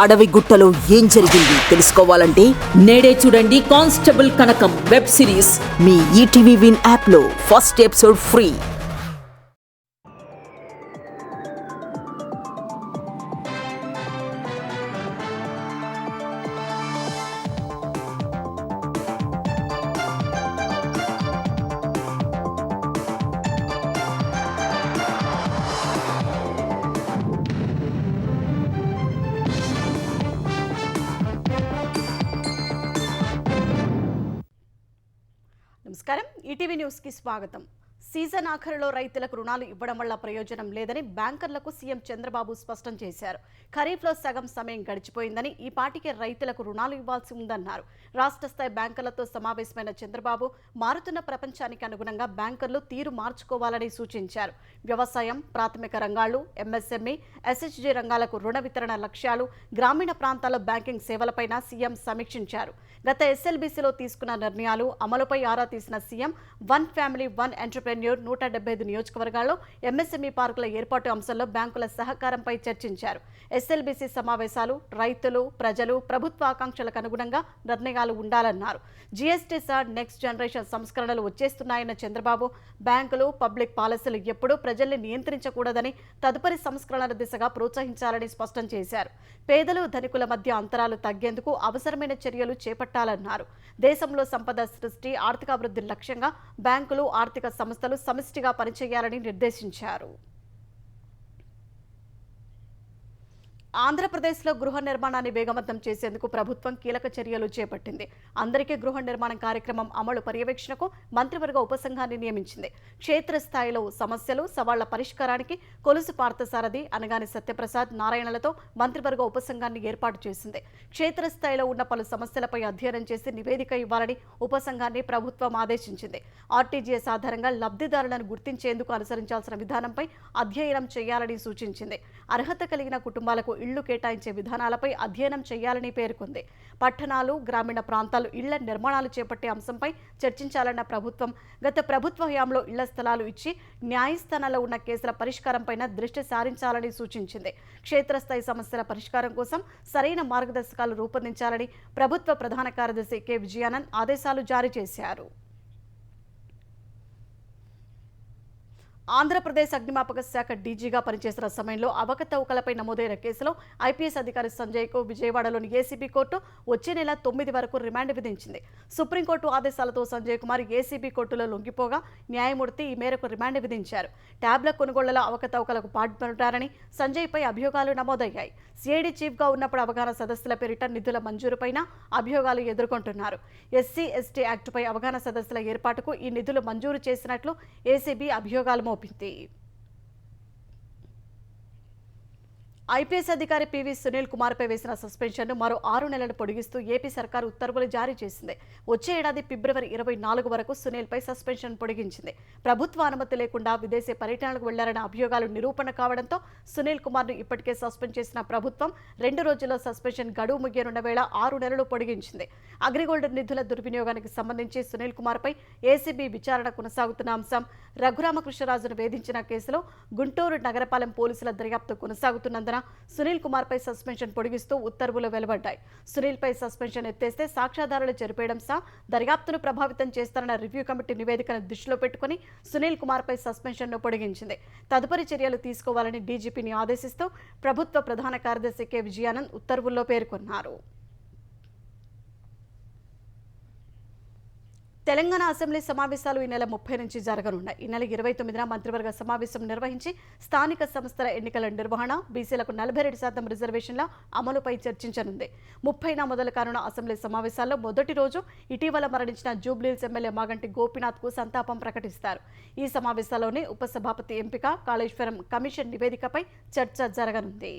అడవి గుట్టలో ఏం జరిగింది తెలుసుకోవాలంటే నేడే చూడండి కానిస్టేబుల్ కనకం వెబ్ సిరీస్ మీ ఈటీవీ విన్ యాప్లో ఫస్ట్ ఎపిసోడ్ ఫ్రీ. నమస్కారం, ఈటీవీ న్యూస్కి స్వాగతం. సీజన్ ఆఖరులో రైతులకు రుణాలు ఇవ్వడం వల్ల ప్రయోజనం లేదని బ్యాంకర్లకు సీఎం చంద్రబాబు స్పష్టం చేశారు. ఖరీఫ్లో సగం సమయం గడిచిపోయిందని ఈ పాటికే రైతులకు రుణాలు ఇవ్వాల్సి ఉందన్నారు. రాష్ట్ర స్థాయి బ్యాంకర్లతో సమావేశమైన చంద్రబాబు మారుతున్న ప్రపంచానికి అనుగుణంగా బ్యాంకర్లు తీరు మార్చుకోవాలని సూచించారు. వ్యవసాయం, ప్రాథమిక రంగాలు, ఎంఎస్ఎంఈ, ఎస్హెచ్జీ రంగాలకు రుణ వితరణ లక్ష్యాలు, గ్రామీణ ప్రాంతాల్లో బ్యాంకింగ్ సేవలపైన సీఎం సమీక్షించారు. గత ఎస్ఎల్బీసీలో తీసుకున్న నిర్ణయాలు అమలుపై ఆరా తీసిన CM one family one entrepreneur 175 నియోజకవర్గాల్లో ఎంఎస్ఎంఈ పార్కుల ఏర్పాటు అంశంలో బ్యాంకుల సహకారంపై చర్చించారు. ఎస్ఎల్బీసీ సమావేశాలు రైతులు, ప్రజలు, ప్రభుత్వ ఆకాంక్షలకు అనుగుణంగా నిర్ణయాలు ఉండాలన్నారు. జీఎస్టీ సార్ నెక్స్ట్ జనరేషన్ సంస్కరణలు వచ్చేస్తున్నాయన్న చంద్రబాబు బ్యాంకులు, పబ్లిక్ పాలసీలు ఎప్పుడూ ప్రజల్ని నియంత్రించకూడదని, తదుపరి సంస్కరణల దిశగా ప్రోత్సహించాలని స్పష్టం చేశారు. పేదలు, ధనికుల మధ్య అంతరాలు తగ్గేందుకు అవసరమైన చర్యలు చేపట్టాలన్నారు. దేశంలో సంపద సృష్టి, ఆర్థికాభివృద్ధి లక్ష్యంగా బ్యాంకులు, ఆర్థిక సంస్థలు సమిష్టిగా పనిచేయాలని నిర్దేశించారు. ఆంధ్రప్రదేశ్లో గృహ నిర్మాణాన్ని వేగవంతం చేసేందుకు ప్రభుత్వం కీలక చర్యలు చేపట్టింది. అందరికీ గృహ నిర్మాణం కార్యక్రమం అమలు పర్యవేక్షణకు మంత్రివర్గ ఉపసంఘాన్ని నియమించింది. క్షేత్రస్థాయిలో సమస్యలు, సవాళ్ల పరిష్కారానికి కొలుసు పార్థసారథి, అనగాని సత్యప్రసాద్, నారాయణలతో మంత్రివర్గ ఉపసంఘాన్ని ఏర్పాటు చేసింది. క్షేత్రస్థాయిలో ఉన్న పలు సమస్యలపై అధ్యయనం చేసి నివేదిక ఇవ్వాలని ఉపసంఘాన్ని ప్రభుత్వం ఆదేశించింది. ఆర్టీజీఎస్ ఆధారంగా లబ్ధిదారులను గుర్తించేందుకు అనుసరించాల్సిన విధానంపై అధ్యయనం చేయాలని సూచించింది. అర్హత కలిగిన కుటుంబాలకు ఇళ్లు కేటాయించే విధానాలపై అధ్యయనం చేయాలని పేర్కొంది. పట్టణాలు, గ్రామీణ ప్రాంతాలు ఇళ్ల నిర్మాణాలు చేపట్టే అంశంపై చర్చించాలన్న ప్రభుత్వం గత ప్రభుత్వ హయాంలో ఇళ్ల స్థలాలు ఇచ్చి న్యాయస్థానాల్లో ఉన్న కేసుల పరిష్కారంపై దృష్టి సారించాలని సూచించింది. క్షేత్రస్థాయి సమస్యల పరిష్కారం కోసం సరైన మార్గదర్శకాలు రూపొందించాలని ప్రభుత్వ ప్రధాన కార్యదర్శి కె విజయానంద్ ఆదేశాలు జారీ చేశారు. ఆంధ్రప్రదేశ్ అగ్నిమాపక శాఖ డీజీగా పనిచేసిన సమయంలో అవకతవకలపై నమోదైన కేసులో ఐపీఎస్ అధికారి సంజయ్కు విజయవాడలోని ఏసీబీ కోర్టు వచ్చే నెల 9 వరకు రిమాండ్ విధించింది. సుప్రీంకోర్టు ఆదేశాలతో సంజయ్ కుమార్ ఏసీబీ కోర్టులో లొంగిపోగా న్యాయమూర్తి ఈ మేరకు రిమాండ్ విధించారు. ట్యాబ్ల కొనుగోళ్లలో అవకతవకలకు పాల్పడ్డారని సంజయ్పై అభియోగాలు నమోదయ్యాయి. సిఐడి చీఫ్గా ఉన్నప్పుడు అవగాహన సదస్సుల పేరిట నిధుల మంజూరుపైన అభియోగాలు ఎదుర్కొంటున్నారు. ఎస్సీ ఎస్టీ యాక్టుపై అవగాహన సదస్సుల ఏర్పాటుకు ఈ నిధులు మంజూరు చేసినట్లు ఏసీబీ అభియోగాలు మోపింది. ఐపీఎస్ అధికారి పివి సునీల్ కుమార్పై వేసిన సస్పెన్షన్ను మరో 6 నెలలు పొడిగిస్తూ ఏపీ సర్కారు ఉత్తర్వులు జారీ చేసింది. వచ్చే ఏడాది ఫిబ్రవరి 24 వరకు సునీల్పై సస్పెన్షన్ పొడిగించింది. ప్రభుత్వ అనుమతి లేకుండా విదేశీ పర్యటనలకు వెళ్లారన్న అభియోగాలు నిరూపణ కావడంతో సునీల్ కుమార్ను ఇప్పటికే సస్పెండ్ చేసిన ప్రభుత్వం 2 రోజుల్లో సస్పెన్షన్ గడువు ముగియనున్న వేళ 6 నెలలు పొడిగించింది. అగ్రిగోల్డ్ నిధుల దుర్వినియోగానికి సంబంధించి సునీల్ కుమార్పై ఏసీబీ విచారణ కొనసాగుతున్న అంశం, రఘురామకృష్ణరాజును వేధించిన కేసులో గుంటూరు నగరపాలెం పోలీసుల దర్యాప్తు కొనసాగుతున్నందున సునీల్ కుమార్ పై సస్పెన్షన్ పొడిగిస్తూ ఉత్తర్వులు వెలువడ్డాయి. సునీల్ పై సస్పెన్షన్ ఎత్తేస్తే సాక్ష్యాధారాలు చెరిపేయడం సహా దర్యాప్తును ప్రభావితం చేస్తారన్న రివ్యూ కమిటీ నివేదికను దృష్టిలో పెట్టుకుని సునీల్ కుమార్ పై సస్పెన్షన్ను పొడిగించింది. తదుపరి చర్యలు తీసుకోవాలని డీజీపీని ఆదేశిస్తూ ప్రభుత్వ ప్రధాన కార్యదర్శి కె విజయానంద్ ఉత్తర్వుల్లో పేర్కొన్నారు. తెలంగాణ అసెంబ్లీ సమావేశాలు ఈ నెల 30 నుంచి జరగనున్నాయి. ఈ నెల 29న మంత్రివర్గ సమావేశం నిర్వహించి స్థానిక సంస్థల ఎన్నికల నిర్వహణ, బీసీలకు 42% రిజర్వేషన్ల అమలుపై చర్చించనుంది. 30న మొదలు కానున్న అసెంబ్లీ సమావేశాల్లో మొదటి రోజు ఇటీవల మరణించిన జూబ్లీహిల్స్ ఎమ్మెల్యే మాగంటి గోపీనాథ్కు సంతాపం ప్రకటిస్తారు. ఈ సమావేశాల్లోనే ఉపసభాపతి ఎంపిక, కాళేశ్వరం కమిషన్ నివేదికపై చర్చ జరగనుంది.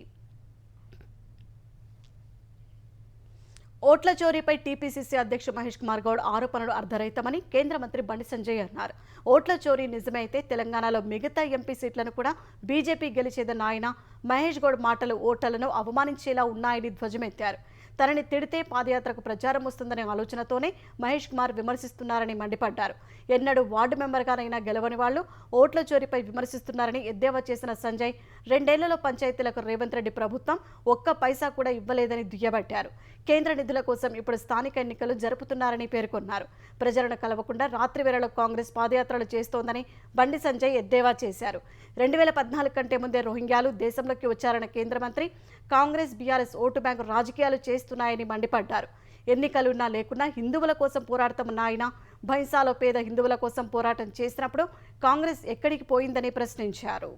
ఓట్ల చోరీపై టీపీసీసీ అధ్యక్షుడు మహేష్ కుమార్ గౌడ్ ఆరోపణలు అర్ధరహితమని కేంద్ర మంత్రి బండి సంజయ్ అన్నారు. ఓట్ల చోరీ నిజమే అయితే తెలంగాణలో మిగతా ఎంపీ సీట్లను కూడా బీజేపీ గెలిచేదన్న ఆయన మహేష్ గౌడ్ మాటలు ఓటర్లను అవమానించేలా ఉన్నాయని ధ్వజమెత్తారు. తనని తిడితే పాదయాత్రకు ప్రచారం వస్తుందనే ఆలోచనతోనే మహేష్ కుమార్ విమర్శిస్తున్నారని మండిపడ్డారు. ఎన్నడూ వార్డు మెంబర్గానైనా గెలవని వాళ్లు ఓట్ల చోరీపై విమర్శిస్తున్నారని ఎద్దేవా చేసిన సంజయ్ 2 ఏళ్లలో పంచాయతీలకు రేవంత్ రెడ్డి ప్రభుత్వం ఒక్క పైసా కూడా ఇవ్వలేదని దుయ్యబట్టారు. కేంద్ర నిధుల కోసం ఇప్పుడు స్థానిక ఎన్నికలు జరుపుతున్నారని పేర్కొన్నారు. ప్రజలను కలవకుండా రాత్రి వేళలో కాంగ్రెస్ పాదయాత్రలు చేస్తోందని బండి సంజయ్ ఎద్దేవా చేశారు. 2014 కంటే ముందే రోహింగ్యాలు దేశంలోకి వచ్చారన్న కేంద్ర మంత్రి కాంగ్రెస్ బీఆర్ఎస్ ఓటు బ్యాంకు రాజకీయాలు చేస్తున్నాయని మండిపడ్డారు. ఎన్నికలున్నా లేకున్నా హిందువుల కోసం పోరాడుతున్న ఆయన భైంసాలో పేద హిందువుల కోసం పోరాటం చేసినప్పుడు కాంగ్రెస్ ఎక్కడికి పోయిందని ప్రశ్నించారు.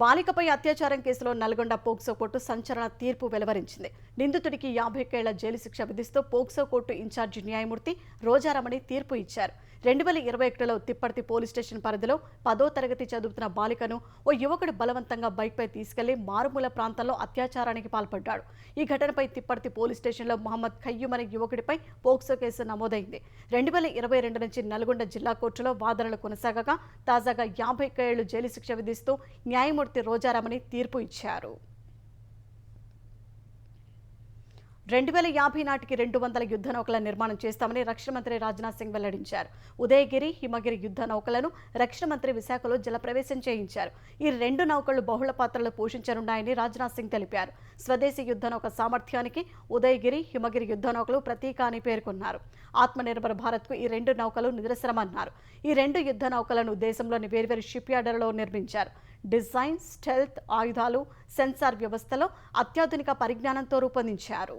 బాలికపై అత్యాచారం కేసులో నల్గొండ పోక్సో కోర్టు సంచలన తీర్పు వెలువరించింది. నిందితుడికి 50 ఏళ్ల జైలు శిక్ష విధిస్తూ పోక్సో కోర్టు ఇన్ఛార్జి న్యాయమూర్తి రోజారమణి తీర్పు ఇచ్చారు. 2021లో తిప్పర్తి పోలీస్ స్టేషన్ పరిధిలో 10వ తరగతి చదువుతున్న బాలికను ఓ యువకుడు బలవంతంగా బైక్పై తీసుకెళ్లి మారుమూల ప్రాంతంలో అత్యాచారానికి పాల్పడ్డాడు. ఈ ఘటనపై తిప్పర్తి పోలీస్ స్టేషన్లో మహమ్మద్ ఖయ్యూమ్ అనే యువకుడిపై పోక్సో కేసు నమోదైంది. 2022 నుంచి నల్గొండ జిల్లా కోర్టులో వాదనలు కొనసాగగా తాజాగా 50 ఏళ్లు జైలు శిక్ష విధిస్తూ న్యాయమూర్తి రోజారమణి తీర్పు ఇచ్చారు. 2050 నాటికి 200 యుద్ధ నౌకల నిర్మాణం చేస్తామని రక్షణ మంత్రి రాజ్నాథ్ సింగ్ వెల్లడించారు. ఉదయగిరి, హిమగిరి యుద్ధ నౌకలను రక్షణ మంత్రి విశాఖలో జలప్రవేశం చేయించారు. ఈ 2 నౌకలు బహుళ పాత్రలు పోషించనున్నాయని రాజ్నాథ్ సింగ్ తెలిపారు. స్వదేశీ యుద్ధ నౌక సామర్థ్యానికి ఉదయగిరి, హిమగిరి యుద్ధ నౌకలు ప్రతీక అని పేర్కొన్నారు. ఆత్మనిర్భర్ భారత్కు ఈ 2 నౌకలు నిదర్శనమన్నారు. ఈ 2 యుద్ధ నౌకలను దేశంలోని వేర్వేరు షిప్ యార్డులలో నిర్మించారు. డిజైన్, స్టెల్త్, ఆయుధాలు, సెన్సార్ వ్యవస్థలో అత్యాధునిక పరిజ్ఞానంతో రూపొందించారు.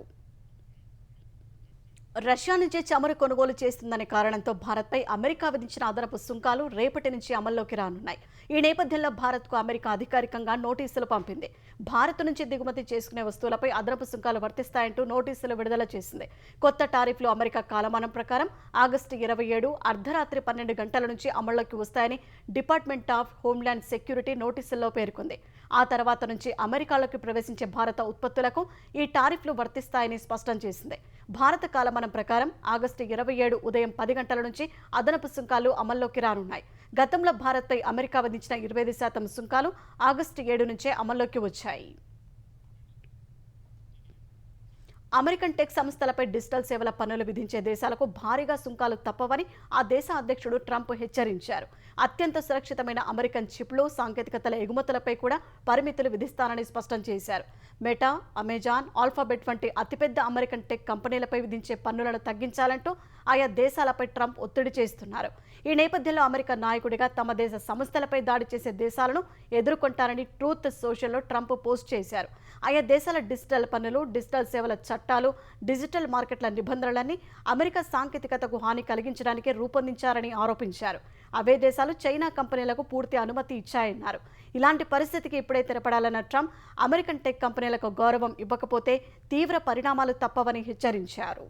రష్యా నుంచే చమురు కొనుగోలు చేస్తుందనే కారణంతో భారత్పై అమెరికా విధించిన అదనపు సుంకాలు రేపటి నుంచి అమల్లోకి రానున్నాయి. ఈ నేపథ్యంలో భారత్కు అమెరికా అధికారికంగా నోటీసులు పంపింది. భారత్ నుంచి దిగుమతి చేసుకునే వస్తువులపై అదనపు సుంకాలు వర్తిస్తాయంటూ నోటీసులు విడుదల చేసింది. కొత్త టారిఫ్లు అమెరికా కాలమానం ప్రకారం ఆగస్టు 27 అర్ధరాత్రి 12 గంటల నుంచి అమల్లోకి వస్తాయని డిపార్ట్మెంట్ ఆఫ్ హోమ్ల్యాండ్ సెక్యూరిటీ నోటీసుల్లో పేర్కొంది. ఆ తర్వాత నుంచి అమెరికాలోకి ప్రవేశించే భారత ఉత్పత్తులకు ఈ టారిఫ్లు వర్తిస్తాయని స్పష్టం చేసింది. భారత కాలమానం ప్రకారం ఆగస్టు 27 ఉదయం 10 గంటల నుంచి అదనపు సుంకాలు అమల్లోకి రానున్నాయి. గతంలో భారత్పై అమెరికా విధించిన 25% సుంకాలు ఆగస్టు 7 నుంచే అమల్లోకి వచ్చాయి. అమెరికన్ టెక్ సంస్థలపై డిజిటల్ సేవల పన్నులు విధించే దేశాలకు భారీగా సుంకాలు తప్పవని ఆ దేశ అధ్యక్షుడు ట్రంప్ హెచ్చరించారు. అత్యంత సురక్షితమైన అమెరికన్ చిప్లు, సాంకేతికతల ఎగుమతులపై కూడా పరిమితులు విధిస్తానని స్పష్టం చేశారు. మెటా, అమెజాన్, ఆల్ఫాబెట్ వంటి అతిపెద్ద అమెరికన్ టెక్ కంపెనీలపై విధించే పన్నులను తగ్గించాలంటూ ఆయా దేశాలపై ట్రంప్ ఒత్తిడి చేస్తున్నారు. ఈ నేపథ్యంలో అమెరికా నాయకుడిగా తమ దేశ సంస్థలపై దాడి చేసే దేశాలను ఎదుర్కొంటారని ట్రూత్ సోషల్లో ట్రంప్ పోస్ట్ చేశారు. ఆయా దేశాల డిజిటల్ పన్నులు, డిజిటల్ సేవల చట్టాలు, డిజిటల్ మార్కెట్ల నిబంధనలన్నీ అమెరికా సాంకేతికతకు హాని కలిగించడానికి రూపొందించారని ఆరోపించారు. అవే దేశాలు చైనా కంపెనీలకు పూర్తి అనుమతి ఇచ్చాయన్నారు. ఇలాంటి పరిస్థితికి ఇప్పుడే తెరపడాలన్న ట్రంప్ అమెరికన్ టెక్ కంపెనీలకు గౌరవం ఇవ్వకపోతే తీవ్ర పరిణామాలు తప్పవని హెచ్చరించారు.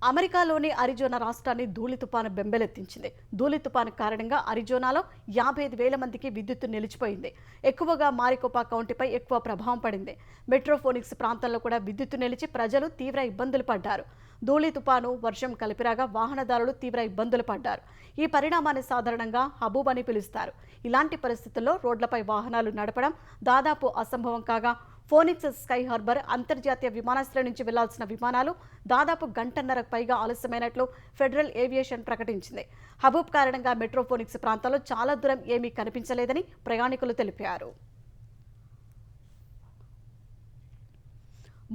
అమెరికాలోని అరిజోనా రాష్ట్రాన్ని ధూళి తుపాను బెంబెలెత్తించింది. ధూళి తుపాను కారణంగా అరిజోనాలో 55,000 మందికి విద్యుత్తు నిలిచిపోయింది. ఎక్కువగా మారికోపా కౌంటీపై ఎక్కువ ప్రభావం పడింది. మెట్రోఫోనిక్స్ ప్రాంతంలో కూడా విద్యుత్తు నిలిచి ప్రజలు తీవ్ర ఇబ్బందులు పడ్డారు. ధూళి తుపాను, వర్షం కలిపిరాగా వాహనదారులు తీవ్ర ఇబ్బందులు పడ్డారు. ఈ పరిణామాన్ని సాధారణంగా హబూబ్ అని పిలుస్తారు. ఇలాంటి పరిస్థితుల్లో రోడ్లపై వాహనాలు నడపడం దాదాపు అసంభవం కాగా ఫోనిక్స్ స్కై హార్బర్ అంతర్జాతీయ విమానాశ్రయం నుంచి వెళ్లాల్సిన విమానాలు దాదాపు గంటన్నరకు పైగా ఆలస్యమైనట్లు ఫెడరల్ ఏవియేషన్ ప్రకటించింది. హబూబ్ కారణంగా మెట్రోఫోనిక్స్ ప్రాంతాల్లో చాలా దూరం ఏమీ కనిపించలేదని ప్రయాణికులు తెలిపారు.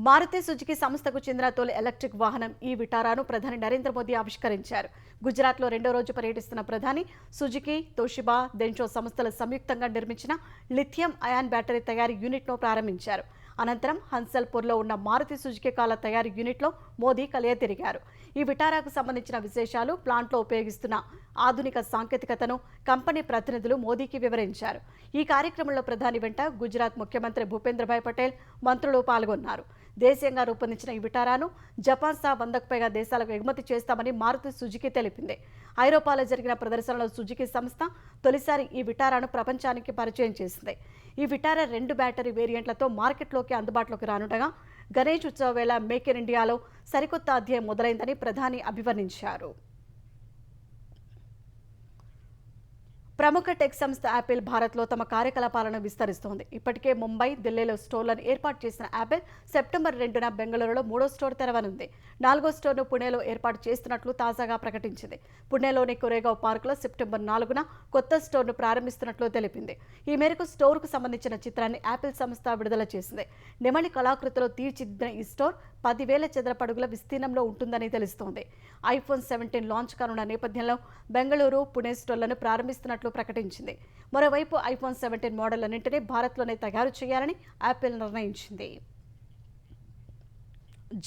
మారుతి సుజుకి సంస్థకు చెందిన తొలి ఎలక్ట్రిక్ వాహనం ఈ విటారాను ప్రధాని నరేంద్ర మోదీ ఆవిష్కరించారు. గుజరాత్లో 2వ రోజు పర్యటిస్తున్న ప్రధాని సుజుకి, తోషిబా, డెన్షో సంస్థలు సంయుక్తంగా నిర్మించిన లిథియం అయాన్ బ్యాటరీ తయారీ యూనిట్ను ప్రారంభించారు. అనంతరం హన్సల్పూర్లో ఉన్న మారుతి సుజుకి కార్ల తయారీ యూనిట్లో మోదీ కలియతిరిగారు. ఈ విటారాకు సంబంధించిన విశేషాలు, ప్లాంట్లో ఉపయోగిస్తున్న ఆధునిక సాంకేతికతను కంపెనీ ప్రతినిధులు మోదీకి వివరించారు. ఈ కార్యక్రమంలో ప్రధాని వెంట గుజరాత్ ముఖ్యమంత్రి భూపేంద్రభాయ్ పటేల్, మంత్రులు పాల్గొన్నారు. దేశీయంగా రూపొందించిన ఈ విటారాను జపాన్ సహా 100కు పైగా దేశాలకు ఎగుమతి చేస్తామని మారుతి సుజుకి తెలిపింది. ఐరోపాలో జరిగిన ప్రదర్శనలో సుజుకి సంస్థ తొలిసారి ఈ విటారాను ప్రపంచానికి పరిచయం చేసింది. ఈ విటారా 2 బ్యాటరీ వేరియంట్లతో మార్కెట్లోకి అందుబాటులోకి రానుండగా గణేష్ ఉత్సవ వేళ మేక్ ఇన్ ఇండియాలో సరికొత్త అధ్యాయం మొదలైందని ప్రధాని అభివర్ణించారు. ప్రముఖ టెక్ సంస్థ యాపిల్ భారత్లో తమ కార్యకలాపాలను విస్తరిస్తోంది. ఇప్పటికే ముంబై, ఢిల్లీలో స్టోర్లను ఏర్పాటు చేసిన యాపిల్ సెప్టెంబర్ 2న బెంగళూరులో 3వ స్టోర్ తెరవనుంది. 4వ స్టోర్ను పుణేలో ఏర్పాటు చేస్తున్నట్లు తాజాగా ప్రకటించింది. పుణేలోని కొరేగావ్ పార్కులో సెప్టెంబర్ 4న కొత్త స్టోర్ను ప్రారంభిస్తున్నట్లు తెలిపింది. ఈ మేరకు స్టోర్కు సంబంధించిన చిత్రాన్ని యాపిల్ సంస్థ విడుదల చేసింది. నెమలి కళాకృతిలో తీర్చిదిద్దిన ఈ స్టోర్ 10,000 చదరపడుగుల విస్తీర్ణంలో ఉంటుందని తెలుస్తోంది. ఐఫోన్ 17 లాంచ్ కానున్న నేపథ్యంలో బెంగళూరు, పుణే స్టోర్లను ప్రారంభిస్తున్నట్లు ప్రకటించింది. మరోవైపు ఐఫోన్ 17 మోడళ్లన్నింటినీ భారత్లోనే తయారు చేయాలని యాపిల్ నిర్ణయించింది.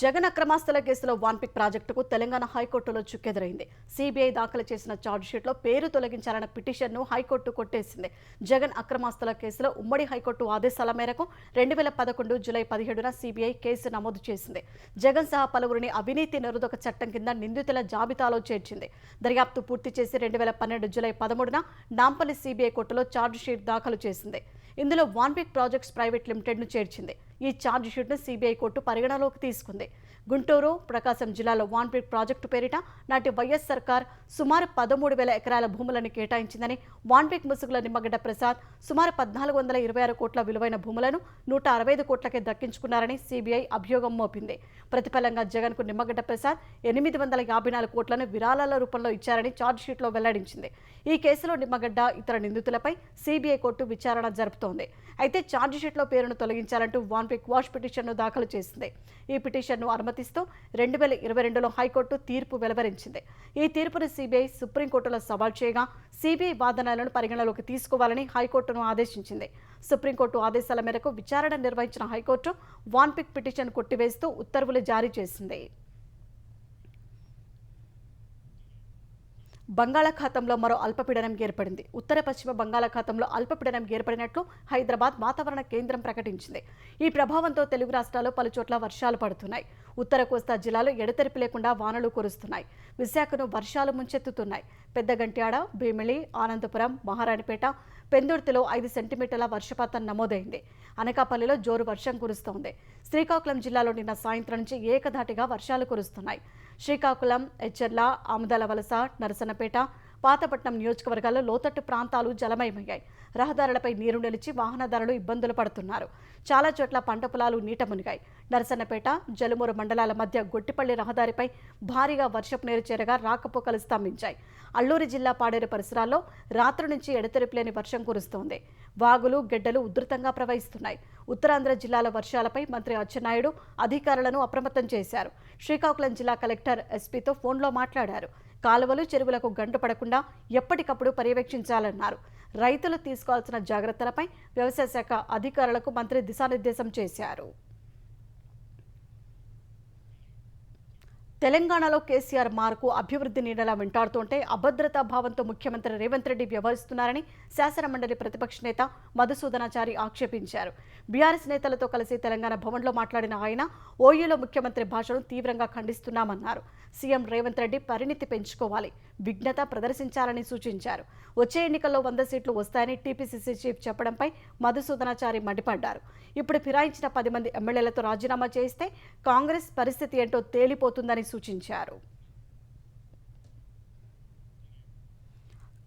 జగన్ అక్రమాస్తుల కేసులో వాన్పిక్ ప్రాజెక్టుకు తెలంగాణ హైకోర్టులో చుక్కెదురైంది. సిబిఐ దాఖలు చేసిన ఛార్జ్షీట్లో పేరు తొలగించాలన్న పిటిషన్ను హైకోర్టు కొట్టేసింది. జగన్ అక్రమాస్తుల కేసులో ఉమ్మడి హైకోర్టు ఆదేశాల మేరకు 2011 జూలై 17న సిబిఐ కేసు నమోదు చేసింది. జగన్ సహా పలువురిని అవినీతి నిరోధక చట్టం కింద నిందితుల జాబితాలో చేర్చింది. దర్యాప్తు పూర్తి చేసి 2012 జూలై 13న నాంపల్లి సిబిఐ కోర్టులో ఛార్జ్షీట్ దాఖలు చేసింది. ఇందులో వాన్పిక్ ప్రాజెక్ట్స్ ప్రైవేట్ లిమిటెడ్ను చేర్చింది. ఈ ఛార్జ్షీట్ను సిబిఐ కోర్టు పరిగణలోకి తీసుకుంది. గుంటూరు, ప్రకాశం జిల్లాలో వాన్పిక్ ప్రాజెక్టు పేరిట నాటి వైఎస్ సర్కార్ సుమారు 13,000 ఎకరాల భూములను కేటాయించిందని, వాన్పిక్ ముసుగుల నిమ్మగడ్డ ప్రసాద్ సుమారు 1,426 కోట్ల విలువైన భూములను 165 కోట్లకే దక్కించుకున్నారని సిబిఐ అభియోగం మోపింది. ప్రతిఫలంగా జగన్కు నిమ్మగడ్డ ప్రసాద్ 854 కోట్లను విరాళాల రూపంలో ఇచ్చారని ఛార్జ్షీట్లో వెల్లడించింది. ఈ కేసులో నిమ్మగడ్డ, ఇతర నిందితులపై సిబిఐ కోర్టు విచారణ జరుపుతోంది. అయితే ఛార్జ్షీట్లో పేరును తొలగించాలంటూ వాన్పిక్ వాష్ పిటిషన్ను దాఖలు చేసింది. ఈ పిటిషన్ను అనుమతిస్తూ 2022లో హైకోర్టు తీర్పు వెలువరించింది. ఈ తీర్పును సిబిఐ సుప్రీంకోర్టులో సవాల్ చేయగా సిబిఐ వాదనలను పరిగణలోకి తీసుకోవాలని హైకోర్టును ఆదేశించింది. సుప్రీంకోర్టు ఆదేశాల మేరకు విచారణ నిర్వహించిన హైకోర్టు వాన్పిక్ పిటిషన్ కొట్టివేస్తూ ఉత్తర్వులు జారీ చేసింది. బంగాళాఖాతంలో మరో అల్పపీడనం ఏర్పడింది. ఉత్తర పశ్చిమ బంగాళాఖాతంలో అల్పపీడనం ఏర్పడినట్లు హైదరాబాద్ వాతావరణ కేంద్రం ప్రకటించింది. ఈ ప్రభావంతో తెలుగు రాష్ట్రాల్లో పలుచోట్ల వర్షాలు పడుతున్నాయి. ఉత్తర కోస్తా జిల్లాలో ఎడతెరిపి లేకుండా వానలు కురుస్తున్నాయి. విశాఖను వర్షాలు ముంచెత్తుతున్నాయి. పెద్దగంట్యాడ, భీమిళి, ఆనందపురం, మహారాణిపేట, పెందుర్తిలో 5 సెంటీమీటర్ల వర్షపాతం నమోదైంది. అనకాపల్లిలో జోరు వర్షం కురుస్తోంది. శ్రీకాకుళం జిల్లాలో నిన్న సాయంత్రం నుంచి ఏకధాటిగా వర్షాలు కురుస్తున్నాయి. శ్రీకాకుళం, ఎచ్చెర్ల, ఆముదాల వలస, నరసన్నపేట, పాతపట్నం నియోజకవర్గాల్లో లోతట్టు ప్రాంతాలు జలమయమయ్యాయి. రహదారులపై నీరు నిలిచి వాహనదారులు ఇబ్బందులు పడుతున్నారు. చాలా చోట్ల పంట పొలాలు నీట మునిగాయి. నరసన్నపేట, జలుమూరు మండలాల మధ్య గొట్టిపల్లి రహదారిపై భారీగా వర్షపు నీరు చేరగా రాకపోకలు స్తంభించాయి. అల్లూరి జిల్లా పాడేరు పరిసరాల్లో రాత్రి నుంచి ఎడతెరిపిలేని వర్షం కురుస్తోంది. వాగులు, గెడ్డలు ఉధృతంగా ప్రవహిస్తున్నాయి. ఉత్తరాంధ్ర జిల్లాల వర్షాలపై మంత్రి అచ్చెన్నాయుడు అధికారులను అప్రమత్తం చేశారు. శ్రీకాకుళం జిల్లా కలెక్టర్ ఎస్పీతో ఫోన్లో మాట్లాడారు. కాలువలు, చెరువులకు గంటు పడకుండా ఎప్పటికప్పుడు పర్యవేక్షించాలన్నారు. రైతులు తీసుకోవాల్సిన జాగ్రత్తలపై వ్యవసాయ శాఖ అధికారులకు మంత్రి దిశానిర్దేశం చేశారు. తెలంగాణలో కేసీఆర్ మార్కు అభివృద్ధి నీడలా వెంటాడుతుంటే అభద్రతా భావంతో ముఖ్యమంత్రి రేవంత్ రెడ్డి వ్యవహరిస్తున్నారని శాసనమండలి ప్రతిపక్ష నేత మధుసూదనాచారి ఆక్షేపించారు. బీఆర్ఎస్ నేతలతో కలిసి తెలంగాణ భవన్లో మాట్లాడిన ఆయన ఓయూలో ముఖ్యమంత్రి భాషను తీవ్రంగా ఖండిస్తున్నామన్నారు. సీఎం రేవంత్ రెడ్డి పరిణితి పెంచుకోవాలి, విఘ్నత ప్రదర్శించాలని సూచించారు. వచ్చే ఎన్నికల్లో 100 సీట్లు వస్తాయని టీపీసీసీ చీఫ్ చెప్పడంపై మధుసూదనాచారి మండిపడ్డారు. ఇప్పుడు ఫిరాయించిన 10 మంది ఎమ్మెల్యేలతో రాజీనామా చేస్తే కాంగ్రెస్ పరిస్థితి ఏంటో తేలిపోతుందని సూచించారు.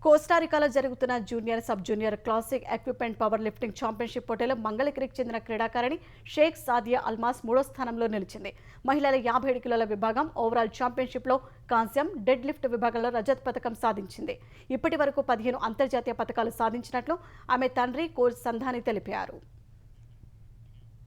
కోస్టారికాలో జరుగుతున్న junior, sub junior classic equipment power lifting championship పోటీలో మంగళగిరికి చెందిన క్రీడాకారిణి షేక్ సాదియా అల్మాస్ 3వ స్థానంలో నిలిచింది. మహిళల 57 కిలోల విభాగం ఓవరాల్ ఛాంపియన్షిప్లో కాంస్యం, డెడ్ లిఫ్ట్ విభాగంలో రజత్ పథకం సాధించింది. ఇప్పటి వరకు 15 అంతర్జాతీయ పథకాలు సాధించినట్లు ఆమె తండ్రి కోచ్ సంధాని తెలిపారు.